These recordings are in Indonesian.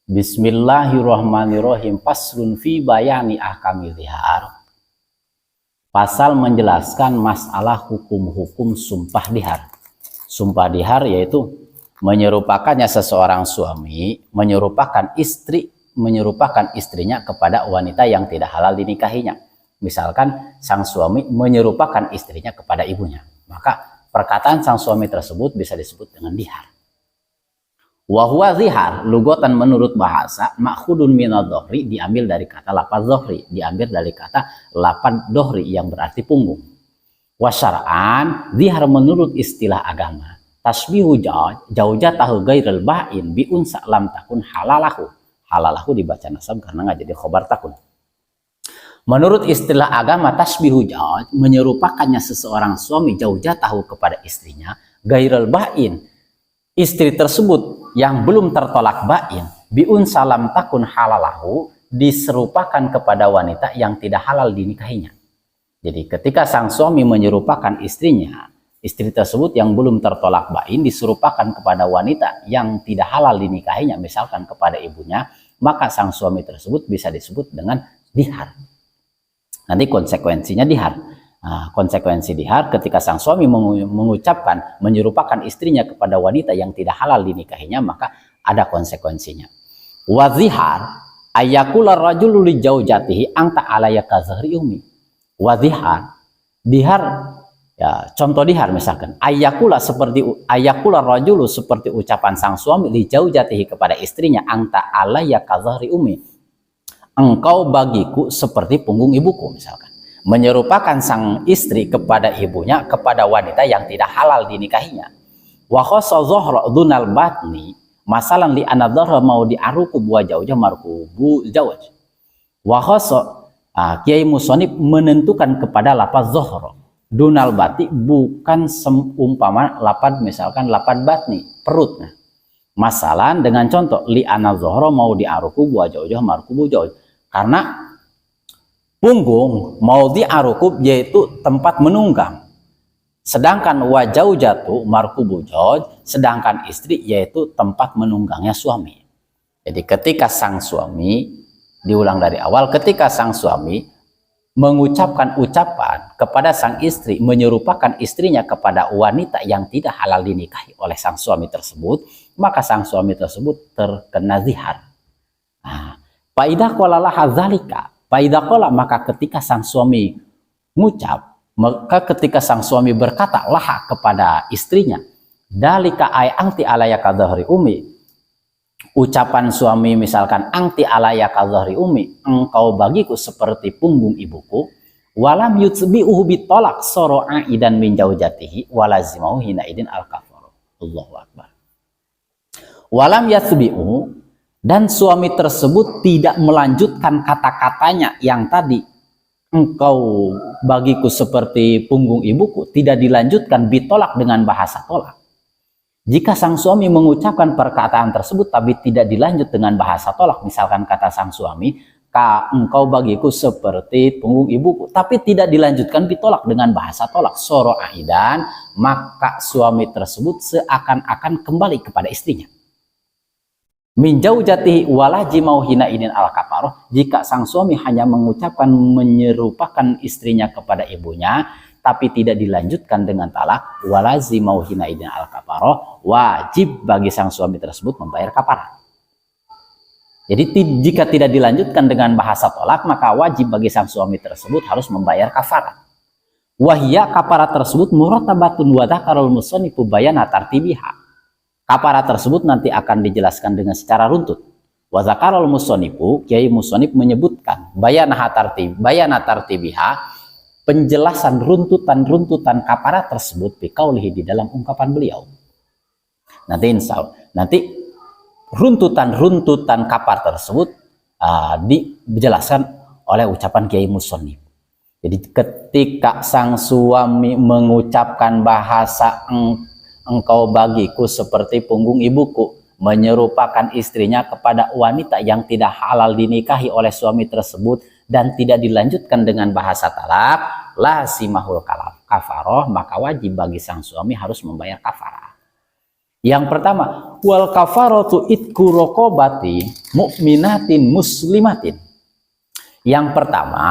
Bismillahirrahmanirrahim. Faslun fi bayani ahkamil dhihar. Pasal menjelaskan masalah hukum-hukum sumpah dhihar. Sumpah dhihar yaitu menyerupakannya seseorang suami menyerupakan istrinya kepada wanita yang tidak halal dinikahinya. Misalkan sang suami menyerupakan istrinya kepada ibunya, maka perkataan sang suami tersebut bisa disebut dengan dhihar. Wahwa zihar lugatan menurut bahasa makhudun minad dohri, diambil dari kata lapad dohri, diambil dari kata lapad dohri yang berarti punggung. Wasyara'an zihar menurut istilah agama tasbihu jaujatahu ghairil ba'in bi unsa lam takun halalahu. Halalahu dibaca nasab karena nggak jadi khobar takun. Menurut istilah agama tasbihu jauj menyerupakannya seseorang suami jaujatahu kepada istrinya ghairil ba'in, istri tersebut yang belum tertolak bain biun salam takun halalahu diserupakan kepada wanita yang tidak halal dinikahinya. Jadi ketika sang suami menyerupakan istrinya, istri tersebut yang belum tertolak bain diserupakan kepada wanita yang tidak halal dinikahinya, misalkan kepada ibunya, maka sang suami tersebut bisa disebut dengan dhihar. Nanti konsekuensinya dhihar. Nah, konsekuensi dhihar ketika sang suami mengucapkan menyerupakan istrinya kepada wanita yang tidak halal dinikahinya, maka ada konsekuensinya. Wazihar ayakula rajulu li jaujatihi anta alaya kazahri umi. Wazihar dhihar ya, contoh dhihar misalkan ayakula rajulu seperti ucapan sang suami li jaujatihi kepada istrinya anta alaya kazahri umi, engkau bagiku seperti punggung ibuku. Misalkan menyerupakan sang istri kepada ibunya kepada wanita yang tidak halal dinikahinya. Wa khassa dhahra dunal batni masalan li anadhara mau diaruku buah jauhnya markubu jauh. Wa khassa Kiai Musonib menentukan kepada lafaz dhahra dunal bati bukan seumpama lafaz misalkan lafaz batni perutnya. Masalan dengan contoh li anadhara mau diaruku buah jauhnya markubu jauh, karena punggung maudhi arukub yaitu tempat menunggang, sedangkan wajau jatuh markubu jauh, sedangkan istri yaitu tempat menunggangnya suami. Jadi ketika sang suami, diulang dari awal, ketika sang suami mengucapkan ucapan kepada sang istri menyerupakan istrinya kepada wanita yang tidak halal dinikahi oleh sang suami tersebut, maka sang suami tersebut terkena zihar. Nah, faidah qalalah hadzalika, faidakola maka ketika sang suami mengucap, maka ketika sang suami berkata laha kepada istrinya, dalika ay angti alaya kadhahri umi, ucapan suami misalkan angti alaya kadhahri umi, engkau bagiku seperti punggung ibuku, walam yutsbi'uhu bitolak soro aidan min jaujatihi walazimau hina idin al kafaru. Allahu akbar. Walam yatsbi'uhu, dan suami tersebut tidak melanjutkan kata-katanya yang tadi engkau bagiku seperti punggung ibuku, tidak dilanjutkan bitolak dengan bahasa tolak. Jika sang suami mengucapkan perkataan tersebut tapi tidak dilanjut dengan bahasa tolak, misalkan kata sang suami engkau bagiku seperti punggung ibuku, tapi tidak dilanjutkan bitolak dengan bahasa tolak soro aidan, maka suami tersebut seakan-akan kembali kepada istrinya. Min jaujatihi walajimau hina idin al kafaroh, jika sang suami hanya mengucapkan menyerupakan istrinya kepada ibunya tapi tidak dilanjutkan dengan talak, walazimau hina idin al kafaroh, wajib bagi sang suami tersebut membayar kafarah. Jadi jika tidak dilanjutkan dengan bahasa tolak, maka wajib bagi sang suami tersebut harus membayar kafarah. Wahia kafarah tersebut muratabatun wa dzakarul musannifu bayana tartibiha. Kafarah tersebut nanti akan dijelaskan dengan secara runtut. Wa dzakarul musannif, Kiai Musannif menyebutkan bayana tartibiha, penjelasan runtutan kafarah tersebut biqaulihi di dalam ungkapan beliau. Nanti runtutan kafarah tersebut dijelaskan oleh ucapan Kiai Musannif. Jadi ketika sang suami mengucapkan bahasa engkau bagiku seperti punggung ibuku, menyerupakan istrinya kepada wanita yang tidak halal dinikahi oleh suami tersebut dan tidak dilanjutkan dengan bahasa talak, lasimahul kafaroh, maka wajib bagi sang suami harus membayar kafarah. Yang pertama, wal kafaratu itqu raqabati mu'minatin muslimatin. Yang pertama,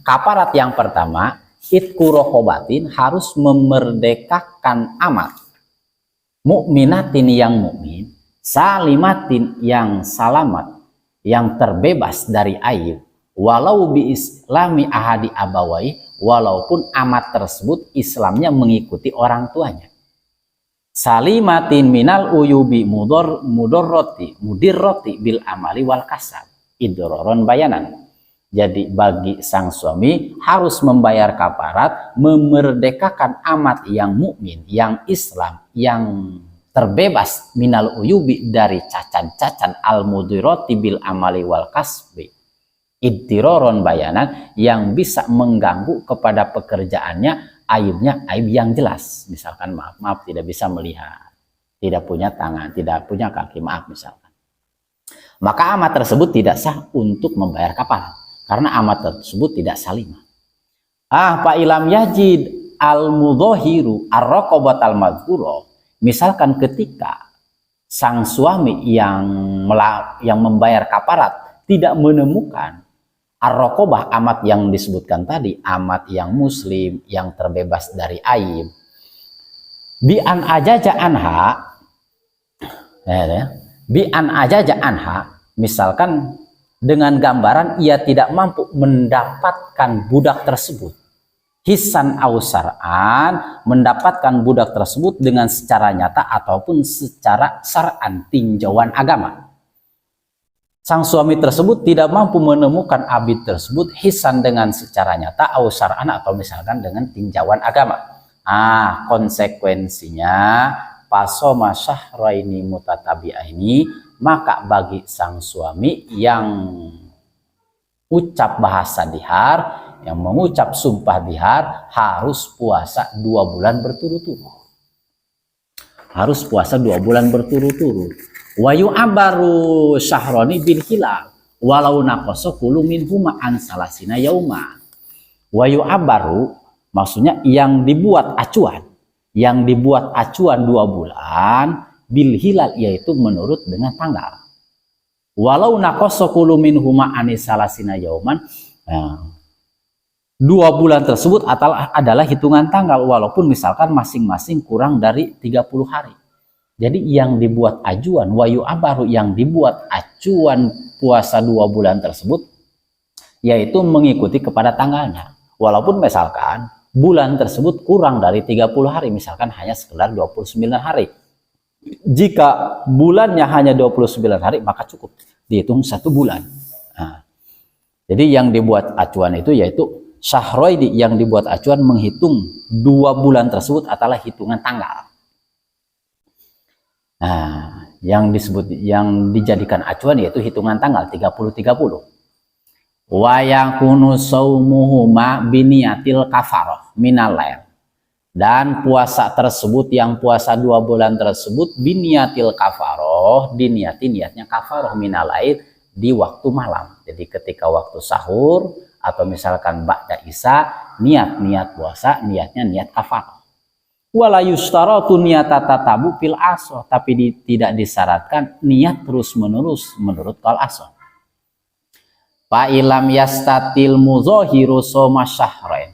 kafarat yang pertama, itqu raqabatin, harus memerdekakan amat, mukminatin yang mukmin, salimatin yang selamat, yang terbebas dari aib, walau bi islami ahadi abawai, walaupun amat tersebut Islamnya mengikuti orang tuanya. Salimatin minal uyubi mudirroti bil amali wal kasab idroron bayanan. Jadi bagi sang suami harus membayar kafarat, memerdekakan amat yang mukmin, yang Islam, yang terbebas minal uyubi dari cacat-cacat al mudirroti bil amali wal kasbi idroron bayanan, yang bisa mengganggu kepada pekerjaannya, aibnya aib yang jelas, misalkan maaf tidak bisa melihat, tidak punya tangan, tidak punya kaki, maaf misalkan, maka amat tersebut tidak sah untuk membayar kafarat karena amat tersebut tidak salimah. Fa ilam yajid al mudhahiru ar-raqabat al madhkura, misalkan ketika sang suami yang membayar kafarat tidak menemukan ar-raqabah, amat yang disebutkan tadi, amat yang muslim, yang terbebas dari aib, bi an ajaja anha, misalkan dengan gambaran ia tidak mampu mendapatkan budak tersebut, hisan ausar'an, mendapatkan budak tersebut dengan secara nyata ataupun secara syar'an, tinjauan agama. Sang suami tersebut tidak mampu menemukan abid tersebut hisan dengan secara nyata, ausar'an, atau misalkan dengan tinjauan agama. Konsekuensinya pasoma syahraini mutatabi'aini, maka bagi sang suami yang ucap bahasa dihar, yang mengucap sumpah dihar, harus puasa 2 bulan berturut-turut. Harus puasa 2 bulan berturut-turut. Wa yu'abaru syahroni bil hilal walau naqasa kullu minhuma an salasina yauma. Wa yu'abaru maksudnya yang dibuat acuan 2 bulan bil hilal, yaitu menurut dengan tanggal. Walau naqasa kullu minhuma an salasina yauman, 2 bulan tersebut adalah hitungan tanggal, walaupun misalkan masing-masing kurang dari 30 hari. Jadi yang dibuat ajuan, wayu abaru, yang dibuat acuan puasa 2 bulan tersebut, yaitu mengikuti kepada tanggalnya. Walaupun misalkan bulan tersebut kurang dari 30 hari, misalkan hanya sekedar 29 hari. Jika bulannya hanya 29 hari, maka cukup dihitung 1 bulan. Jadi yang dibuat acuan itu yaitu syahroidi, yang dibuat acuan menghitung 2 bulan tersebut adalah hitungan tanggal. Yang dijadikan acuan yaitu hitungan tanggal 30-30. Wa yakunu saumuhuma biniyatil kafarah minal lail, dan puasa tersebut, yang puasa 2 bulan tersebut, biniyatil kafarah, niatnya kafarah minal lail, di waktu malam. Jadi ketika waktu sahur atau misalkan ba'da isya, niat puasa, niatnya niat kafarah. Wala yustaratu niyata tatabu fil asoh, tapi tidak disyaratkan niat terus menerus menurut qaul asoh. Fa ilam yastatil mudzahiru soma syahrain.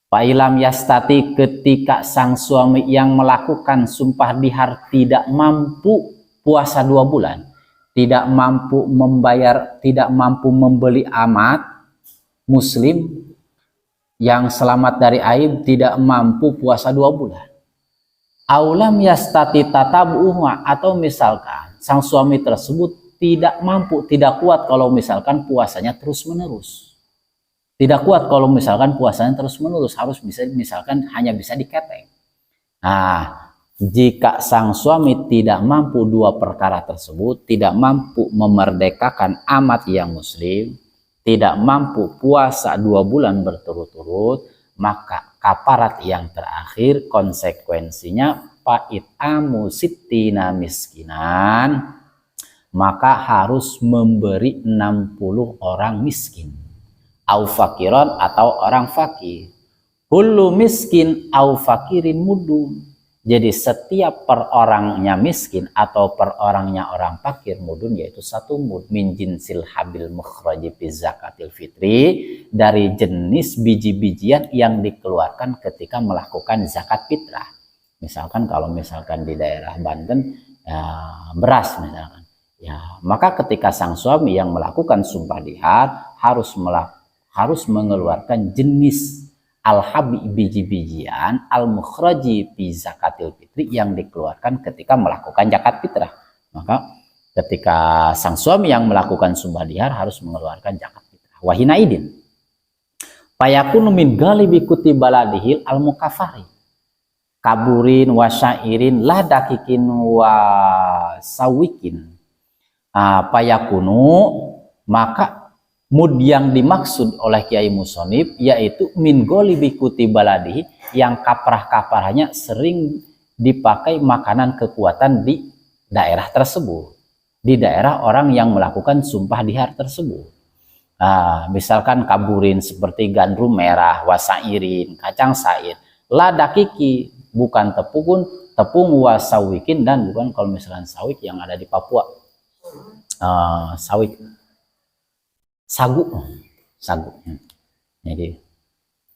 Fa ilam yastati, ketika sang suami yang melakukan sumpah dihar tidak mampu puasa 2 bulan, tidak mampu membayar, tidak mampu membeli amat muslim yang selamat dari aib, tidak mampu puasa 2 bulan. Aulam yastati tatabuha, atau misalkan sang suami tersebut tidak mampu, tidak kuat kalau misalkan puasanya terus menerus. Tidak kuat kalau misalkan puasanya terus menerus, harus bisa misalkan hanya bisa diketeng. Jika sang suami tidak mampu 2 perkara tersebut, tidak mampu memerdekakan amat yang muslim, tidak mampu puasa 2 bulan berturut-turut, maka kafarat yang terakhir konsekuensinya fa'it'amu sittina miskinan, maka harus memberi 60 orang miskin, au fakiron, atau orang fakir, kullu miskin au fakirin mudun, Jadi setiap per orangnya miskin atau per orangnya orang fakir mudun yaitu 1 mud min jinsil habil mukhraji fi zakatil fitri, dari jenis biji-bijian yang dikeluarkan ketika melakukan zakat fitrah. Misalkan kalau misalkan di daerah Banten beras misalkan, ya maka ketika sang suami yang melakukan sumpah dihar harus mengeluarkan jenis al-habi biji-bijian al-mukhraji fi zakatil fitri yang dikeluarkan ketika melakukan zakat fitrah. Maka ketika sang suami yang melakukan sumpah dihar harus mengeluarkan zakat fitrah. Wahina idin fayakunu min galibi kutibaladihil al-mukafari kaburin wasairin la dakikin wasawikin. Fayakunu, maka mud yang dimaksud oleh Kiai Musonib yaitu min golibi kutibaladihi, yang kaprah-kaprahnya sering dipakai makanan kekuatan di daerah tersebut, di daerah orang yang melakukan sumpah dihar tersebut. Misalkan kaburin seperti gandum merah, wasairin, kacang sair, ladakiki bukan tepung wasawikin, dan bukan kalau misalkan sawik yang ada di Papua, sawik sagu. Jadi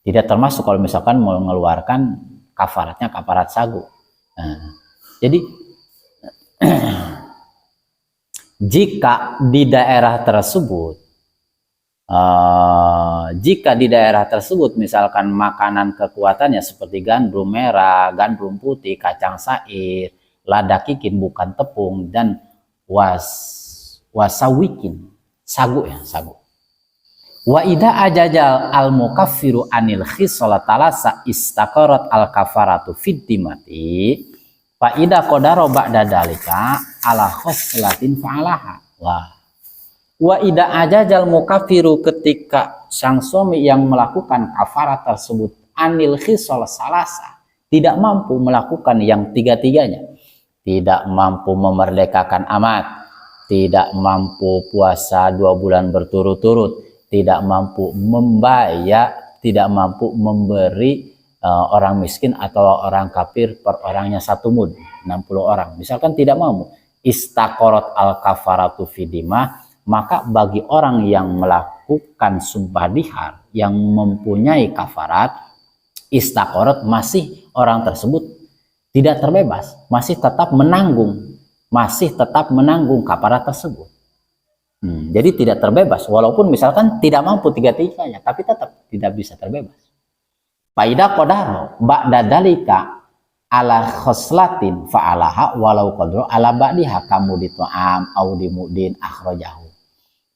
tidak termasuk kalau misalkan mengeluarkan kafarat sagu. Jadi jika di daerah tersebut misalkan makanan kekuatannya seperti gandum merah, gandum putih, kacang sair, ladakikin bukan tepung, dan wasawikin sagu. Wa ida ajajal al mukaffiru anil khisalat talasa istaqarat al kafaratu fid dimati fa ida qadara ba'da dalika ala khoslatin fa'alaha. Wa ida ajajal mukaffiru, ketika sang suami yang melakukan kafarat tersebut anil khisal salasa, tidak mampu melakukan yang tiga-tiganya, tidak mampu memerdekakan amat, tidak mampu puasa 2 bulan berturut-turut, tidak mampu membayar, tidak mampu memberi orang miskin atau orang kafir per orangnya 1 mud, 60 orang. Misalkan tidak mampu, istaqarat al kafaratu fidimah, maka bagi orang yang melakukan sumpah dihar yang mempunyai kafarat, istaqarat, masih orang tersebut tidak terbebas, masih tetap menanggung kafarat tersebut. Jadi tidak terbebas, walaupun misalkan tidak mampu tiga-tiganya, tapi tetap tidak bisa terbebas. Faida qadaro ba'da dalika ala khoslatin fa'alaha walau qadro ala ba'diha kamu ditu'am au dimudin akhrajahu.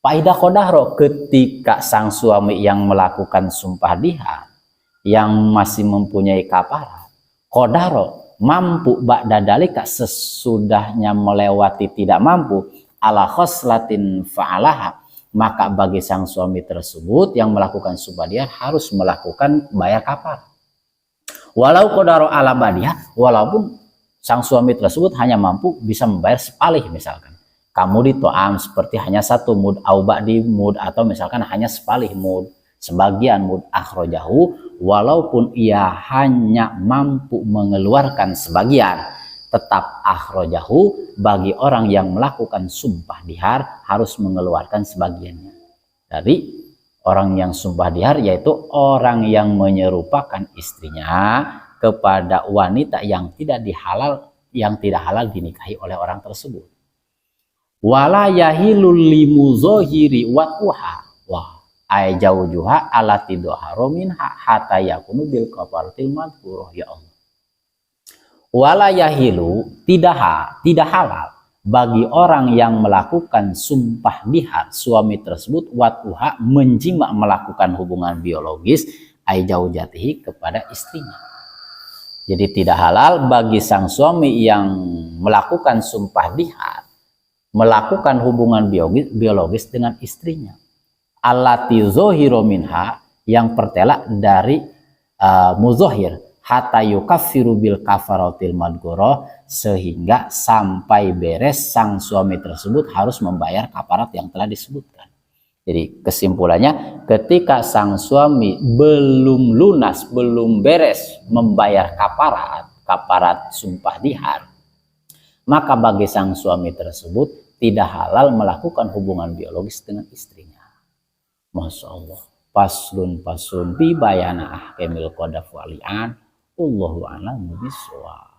Faida qadaro, ketika sang suami yang melakukan sumpah dihar yang masih mempunyai kafarat, qadaro mampu ba'da dalika, sesudahnya melewati tidak mampu, ala khoslatin fa'alaha, maka bagi sang suami tersebut yang melakukan sumpah dihar harus melakukan bayar kafarat. Walau qadaro ala ba'diha, walaupun sang suami tersebut hanya mampu bisa membayar sepalih, misalkan kamu dito'am seperti hanya 1 mud, au ba'di mud, atau misalkan hanya sepalih mud, sebagian mud, akhrajahu, walaupun ia hanya mampu mengeluarkan sebagian, tetap akhrajahu, bagi orang yang melakukan sumpah dihar harus mengeluarkan sebagiannya. Dari orang yang sumpah dihar yaitu orang yang menyerupakan istrinya kepada wanita yang tidak halal dinikahi oleh orang tersebut. Wala yahilul limuzohiri watuha ay jaujuha alati doharo minha hatta yakunu bil kafaratil madhkurah. Ya Allah, wala yahilu, tidak halal bagi orang yang melakukan sumpah dihar suami tersebut watuha, menjima, melakukan hubungan biologis, ay jaujatihi, kepada istrinya. Jadi tidak halal bagi sang suami yang melakukan sumpah dihar melakukan hubungan biologis dengan istrinya, allati zohiro minha, yang pertela dari muzohir, hatta yukaffiru bil kafaratil madhkurah, sehingga sampai beres sang suami tersebut harus membayar kafarat yang telah disebutkan. Jadi kesimpulannya, ketika sang suami belum lunas, belum beres membayar kaparat sumpah dihar, maka bagi sang suami tersebut tidak halal melakukan hubungan biologis dengan istrinya. Masya Allah. Paslun bibayana ahkamil qadaf wali'an. Allahu a'lamu bishawab.